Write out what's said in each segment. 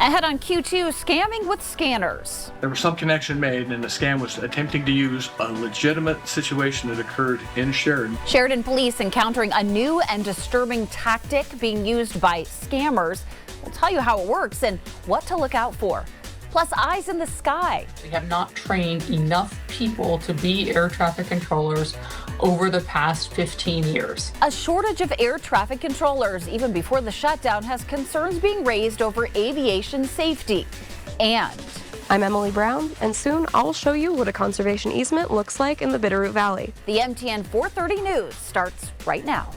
Ahead on Q2, scamming with scanners. There was some connection made, and the scam was attempting to use a legitimate situation that occurred in Sheridan. Sheridan police encountering a new and disturbing tactic being used by scammers. We'll tell you how it works and what to look out for. Plus, eyes in the sky. We have not trained enough people to be air traffic controllers over the past 15 years. A shortage of air traffic controllers even before the shutdown has concerns being raised over aviation safety. And I'm Emily Brown, and soon I'll show you what a conservation easement looks like in the Bitterroot Valley. the MTN 4:30 news starts right now.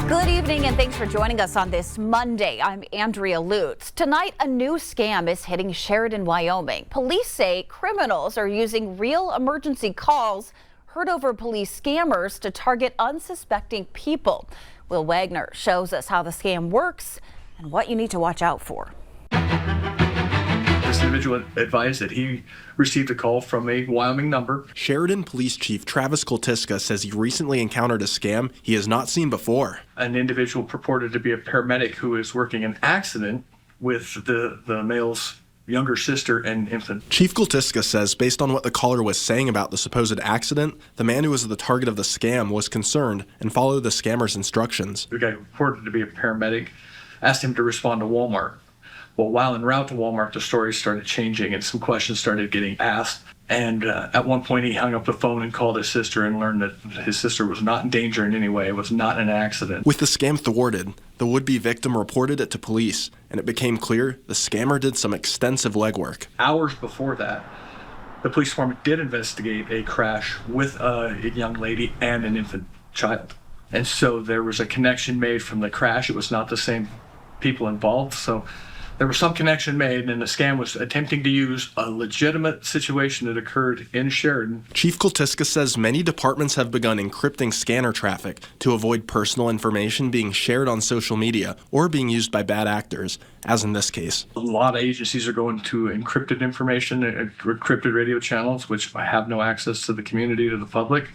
Good evening and thanks for joining us on this Monday. I'm Andrea Lutz. Tonight, a new scam is hitting Sheridan, Wyoming. Police say criminals are using real emergency calls heard over police scammers to target unsuspecting people. Will Wagner shows us how the scam works and what you need to watch out for. This individual advised that he received a call from a Wyoming number. Sheridan Police Chief Travis Koltiska says he recently encountered a scam he has not seen before. An individual purported to be a paramedic who is working an accident with the male's younger sister and infant. Chief Koltiska says based on what the caller was saying about the supposed accident, the man who was the target of the scam was concerned and followed the scammer's instructions. The guy who purported to be a paramedic asked him to respond to Walmart. Well, while en route to Walmart, the story started changing and some questions started getting asked. And at one point, he hung up the phone and called his sister and learned that his sister was not in danger in any way. It was not an accident. With the scam thwarted, the would-be victim reported it to police, and it became clear the scammer did some extensive legwork. Hours before that, the police department did investigate a crash with a young lady and an infant child. And so there was a connection made from the crash. It was not the same people involved. So there was some connection made, and the scam was attempting to use a legitimate situation that occurred in Sheridan. Chief Koltiska says many departments have begun encrypting scanner traffic to avoid personal information being shared on social media or being used by bad actors, as in this case. A lot of agencies are going to encrypted information, encrypted radio channels, which have no access to the community, to the public.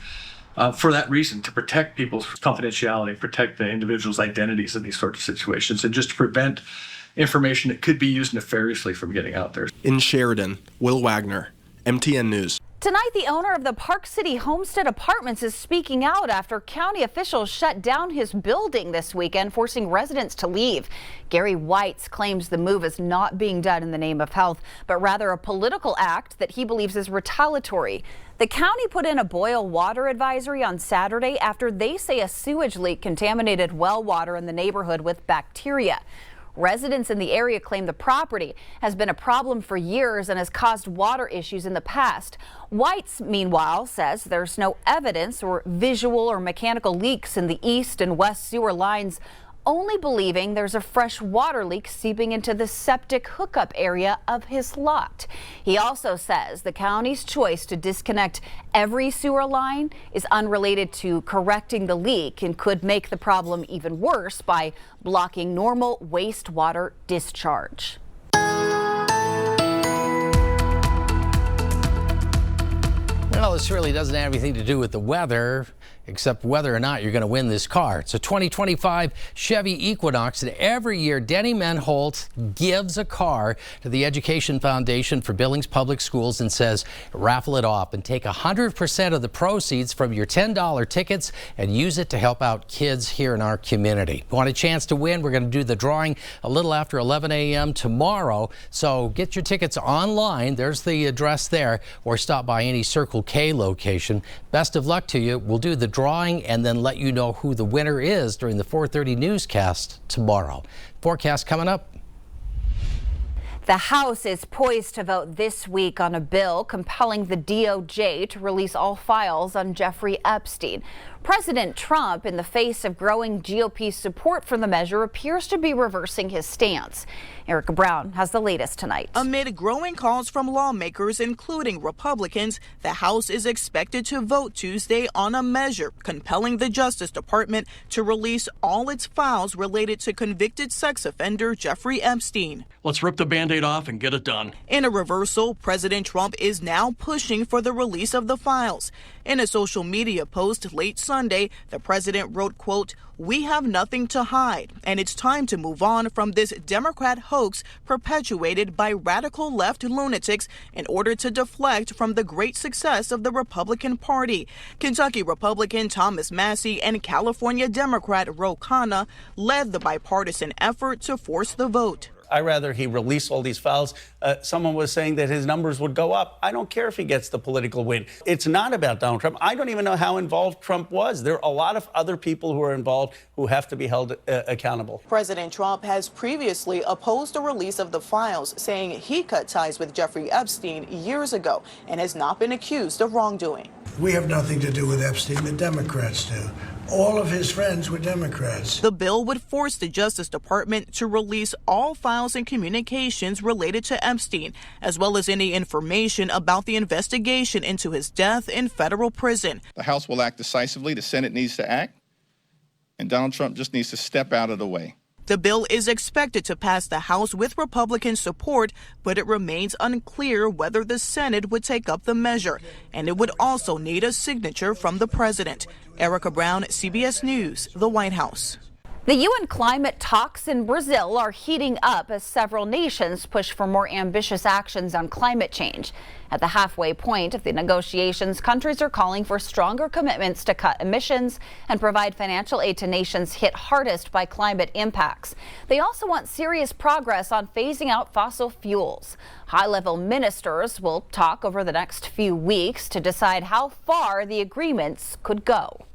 For that reason, to protect people's confidentiality, protect the individuals' identities in these sorts of situations, and just to prevent information that could be used nefariously from getting out there. In Sheridan, Will Wagner, MTN News. Tonight, the owner of the Park City Homestead Apartments is speaking out after county officials shut down his building this weekend, forcing residents to leave. Gary Whites claims the move is not being done in the name of health, but rather a political act that he believes is retaliatory. The county put in a boil water advisory on Saturday after they say a sewage leak contaminated well water in the neighborhood with bacteria. Residents in the area claim the property has been a problem for years and has caused water issues in the past. Whites, meanwhile, says there's no evidence or visual or mechanical leaks in the east and west sewer lines, only believing there's a fresh water leak seeping into the septic hookup area of his lot. He also says the county's choice to disconnect every sewer line is unrelated to correcting the leak and could make the problem even worse by blocking normal wastewater discharge. Well, this really doesn't have anything to do with the weather, except whether or not you're going to win this car. It's a 2025 Chevy Equinox, and every year Denny Menholt gives a car to the Education Foundation for Billings Public Schools and says, raffle it off and take 100% of the proceeds from your $10 tickets and use it to help out kids here in our community. Want a chance to win? We're going to do the drawing a little after 11 a.m. tomorrow, so get your tickets online. There's the address there, or stop by any Circle K location. Best of luck to you. We'll do the drawing and then let you know who the winner is during the 4:30 newscast tomorrow. Forecast coming up. The House is poised to vote this week on a bill compelling the DOJ to release all files on Jeffrey Epstein. President Trump, in the face of growing GOP support for the measure, appears to be reversing his stance. Erica Brown has the latest tonight. Amid growing calls from lawmakers, including Republicans, the House is expected to vote Tuesday on a measure compelling the Justice Department to release all its files related to convicted sex offender Jeffrey Epstein. Let's rip the Band-Aid Band-Aid off and get it done. In a reversal, President Trump is now pushing for the release of the files. In a social media post late Sunday, the president wrote, quote, "We have nothing to hide, and it's time to move on from this Democrat hoax perpetuated by radical left lunatics in order to deflect from the great success of the Republican Party." Kentucky Republican Thomas Massie and California Democrat Ro Khanna led the bipartisan effort to force the vote. I'd rather he release all these files. Someone was saying that his numbers would go up. I don't care if he gets the political win. It's not about Donald Trump. I don't even know how involved Trump was. There are a lot of other people who are involved who have to be held accountable. President Trump has previously opposed the release of the files, saying he cut ties with Jeffrey Epstein years ago and has not been accused of wrongdoing. We have nothing to do with Epstein. The Democrats do. All of his friends were Democrats. The bill would force the Justice Department to release all files and communications related to Epstein, as well as any information about the investigation into his death in federal prison. The House will act decisively. The Senate needs to act. And Donald Trump just needs to step out of the way. The bill is expected to pass the House with Republican support, but it remains unclear whether the Senate would take up the measure, and it would also need a signature from the president. Erica Brown, CBS News, the White House. The UN climate talks in Brazil are heating up as several nations push for more ambitious actions on climate change. At the halfway point of the negotiations, countries are calling for stronger commitments to cut emissions and provide financial aid to nations hit hardest by climate impacts. They also want serious progress on phasing out fossil fuels. High-level ministers will talk over the next few weeks to decide how far the agreements could go.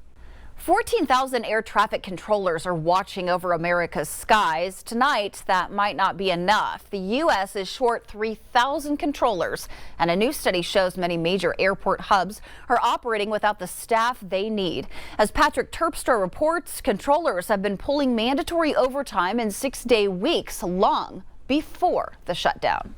14,000 air traffic controllers are watching over America's skies. Tonight, that might not be enough. The U.S. is short 3,000 controllers, and a new study shows many major airport hubs are operating without the staff they need. As Patrick Terpstra reports, controllers have been pulling mandatory overtime in 6-day weeks long before the shutdown.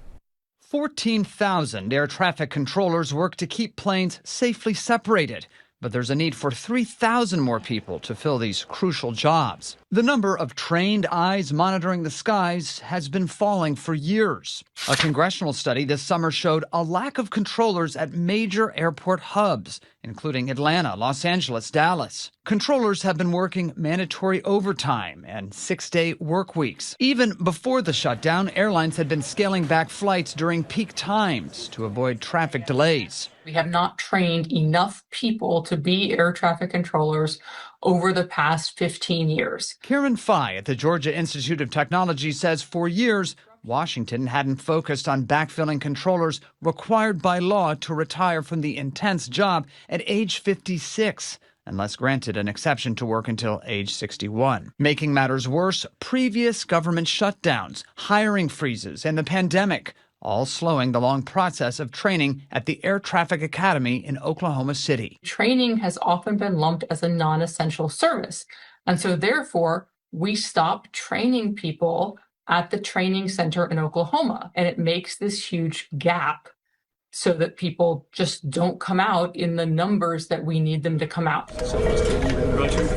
14,000 air traffic controllers work to keep planes safely separated. But there's a need for 3,000 more people to fill these crucial jobs. The number of trained eyes monitoring the skies has been falling for years. A congressional study this summer showed a lack of controllers at major airport hubs, including Atlanta, Los Angeles, Dallas. Controllers have been working mandatory overtime and 6-day work weeks. Even before the shutdown, airlines had been scaling back flights during peak times to avoid traffic delays. We have not trained enough people to be air traffic controllers over the past 15 years. Karen Fye at the Georgia Institute of Technology says for years, Washington hadn't focused on backfilling controllers required by law to retire from the intense job at age 56. Unless granted an exception to work until age 61. Making matters worse, previous government shutdowns, hiring freezes, and the pandemic, all slowing the long process of training at the Air Traffic Academy in Oklahoma City. Training has often been lumped as a non-essential service. And so therefore, we stopped training people at the training center in Oklahoma. And it makes this huge gap so that people just don't come out in the numbers that we need them to come out.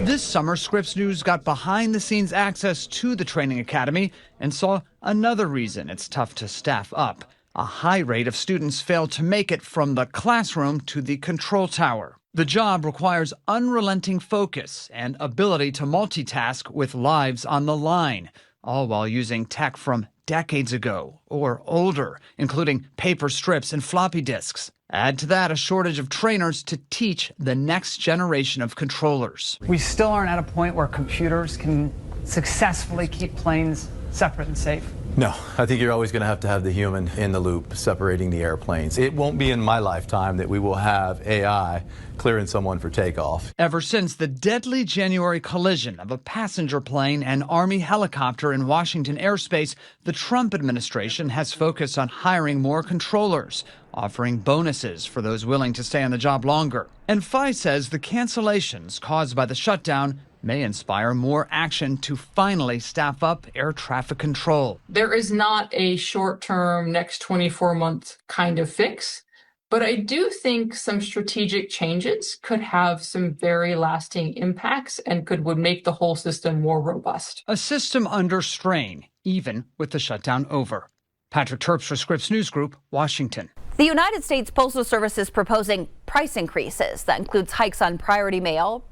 This summer, Scripps News got behind-the-scenes access to the training academy and saw another reason it's tough to staff up. A high rate of students fail to make it from the classroom to the control tower. The job requires unrelenting focus and ability to multitask with lives on the line, all while using tech from decades ago or older, including paper strips and floppy disks. Add to that a shortage of trainers to teach the next generation of controllers. We still aren't at a point where computers can successfully keep planes separate and safe. No, I think you're always going to have the human in the loop separating the airplanes. It won't be in my lifetime that we will have AI clearing someone for takeoff. Ever since the deadly January collision of a passenger plane and Army helicopter in Washington airspace, the Trump administration has focused on hiring more controllers, offering bonuses for those willing to stay on the job longer. And Fye says the cancellations caused by the shutdown may inspire more action to finally staff up air traffic control. There is not a short-term, next 24-month kind of fix, but I do think some strategic changes could have some very lasting impacts and would make the whole system more robust. A system under strain, even with the shutdown over. Patrick Terps for Scripps News Group, Washington. The United States Postal Service is proposing price increases. That includes hikes on Priority Mail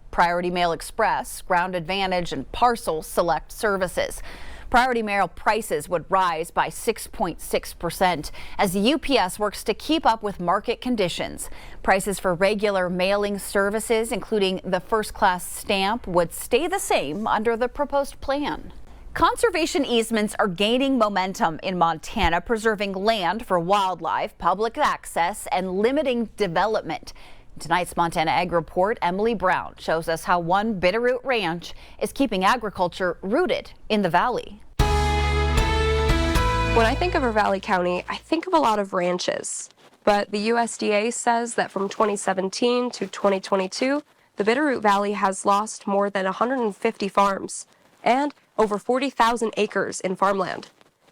Express, Ground Advantage, and Parcel Select services. Priority Mail prices would rise by 6.6% as the UPS works to keep up with market conditions. Prices for regular mailing services, including the first-class stamp, would stay the same under the proposed plan. Conservation easements are gaining momentum in Montana, preserving land for wildlife, public access, and limiting development. In tonight's Montana Ag Report, Emily Brown shows us how one Bitterroot ranch is keeping agriculture rooted in the valley. When I think of Ravalli County, I think of a lot of ranches. But the USDA says that from 2017 to 2022, the Bitterroot Valley has lost more than 150 farms and over 40,000 acres in farmland.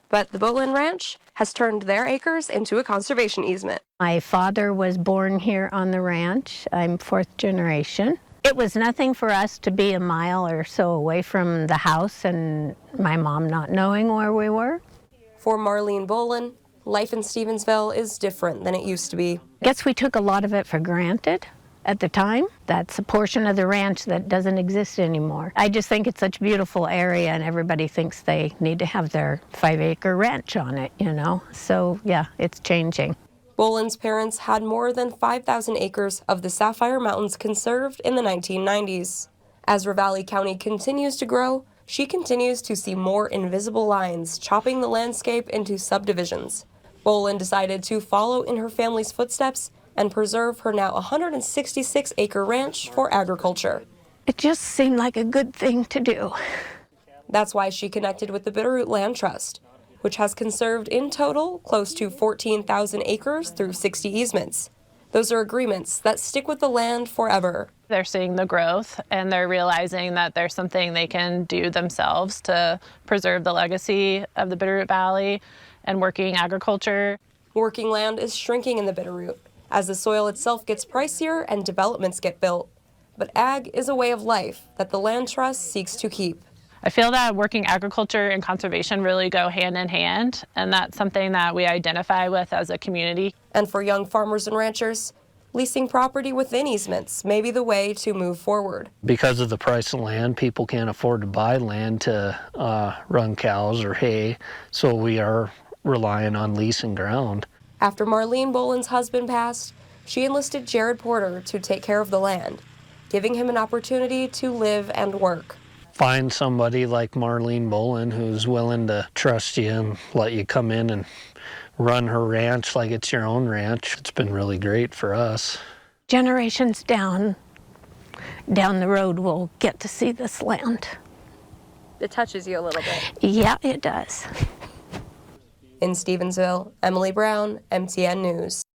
But the Boatland Ranch has turned their acres into a conservation easement. My father was born here on the ranch. I'm fourth generation. It was nothing for us to be a mile or so away from the house and my mom not knowing where we were. For Marlene Bolin, life in Stevensville is different than it used to be. I guess we took a lot of it for granted at the time. That's a portion of the ranch that doesn't exist anymore. I just think it's such a beautiful area and everybody thinks they need to have their 5-acre ranch on it, you know? So yeah, it's changing. Bolin's parents had more than 5,000 acres of the Sapphire Mountains conserved in the 1990s. As Ravalli County continues to grow, she continues to see more invisible lines chopping the landscape into subdivisions. Bolin decided to follow in her family's footsteps and preserve her now 166-acre ranch for agriculture. It just seemed like a good thing to do. That's why she connected with the Bitterroot Land Trust, which has conserved in total close to 14,000 acres through 60 easements. Those are agreements that stick with the land forever. They're seeing the growth and they're realizing that there's something they can do themselves to preserve the legacy of the Bitterroot Valley and working agriculture. Working land is shrinking in the Bitterroot as the soil itself gets pricier and developments get built. But ag is a way of life that the Land Trust seeks to keep. I feel that working agriculture and conservation really go hand in hand, and that's something that we identify with as a community. And for young farmers and ranchers, leasing property within easements may be the way to move forward. Because of the price of land, people can't afford to buy land to run cows or hay, so we are relying on leasing ground. After Marlene Bolin's husband passed, she enlisted Jared Porter to take care of the land, giving him an opportunity to live and work. Find somebody like Marlene Bolin who's willing to trust you and let you come in and run her ranch like it's your own ranch. It's been really great for us. Generations down the road will get to see this land. It touches you a little bit. Yeah, it does. In Stevensville, Emily Brown, MTN News.